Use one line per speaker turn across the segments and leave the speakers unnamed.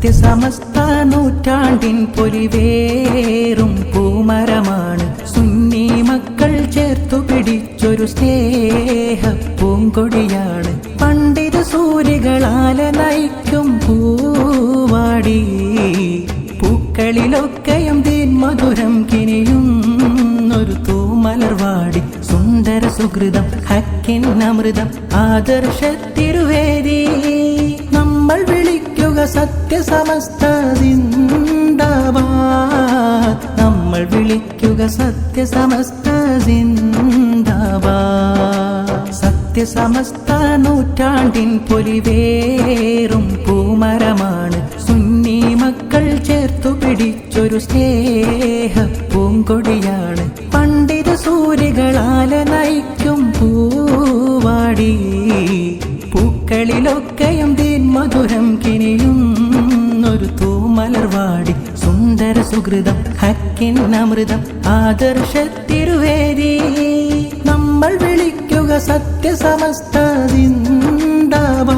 സത്യസമസ്ത നൂറ്റാണ്ടിൻ പൊലിവേറും പൂമരമാണ് സുന്നി മക്കൾ ചേർത്തു പിടിച്ചൊരു സ്നേഹ പൂങ്കൊടിയാണ്. പണ്ഡിത സൂര്യകളാലെ നയിക്കും പൂവാടി, പൂക്കളിലൊക്കെയും തീൻ മധുരം കിനിയുന്നൊരു തൂമലർവാടി. സുന്ദര സുഹൃതം ഹക്കിൻ അമൃതം ആദർശത്തിരുവേദി, നമ്മൾ വിളിക്കുക സത്യസമസ്ത സിന്ദാബാദ്, നമ്മൾ വിളിക്കുക സത്യസമസ്ത സിന്ദാബാദ്. സത്യസമസ്ത നൂറ്റാണ്ടിൻ പൊലിവേറും പൂമരമാണ് സുന്നി മക്കൾ ചേർത്തു പിടിച്ചൊരു സ്നേഹ പൂങ്കൊടിയാണ്. പണ്ഡിത സൂര്യകളാലെ നയിക്കും പൂവാടി, പൂക്കളിലൊക്കെയും തീൻ മധുരം കിനിയുന്നൊരു തൂമലർവാടി. സുന്ദര സുഹൃതം ഹക്കിൻ അമൃതം ആദർശത്തിരുവേദി, നമ്മൾ വിളിക്കുക സത്യസമസ്ത സിന്ദാബാദ്,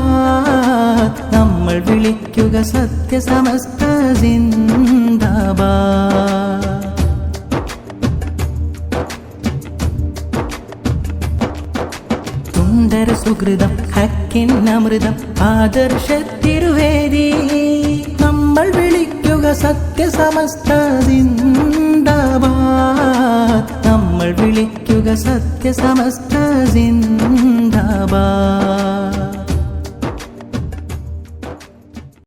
നമ്മൾ വിളിക്കുക സത്യസമസ്ത സിന്ദാബാദ്. സുന്ദര സുഹൃതം ഹക്കിൻ അമൃതം ആദർശത്തിരുവേദി, നമ്മൾ വിളിക്കുക സത്യസമസ്ത സിന്ദാബാദ്, നമ്മൾ വിളിക്കുക സത്യസമസ്ത സിന്ദാബാദ്.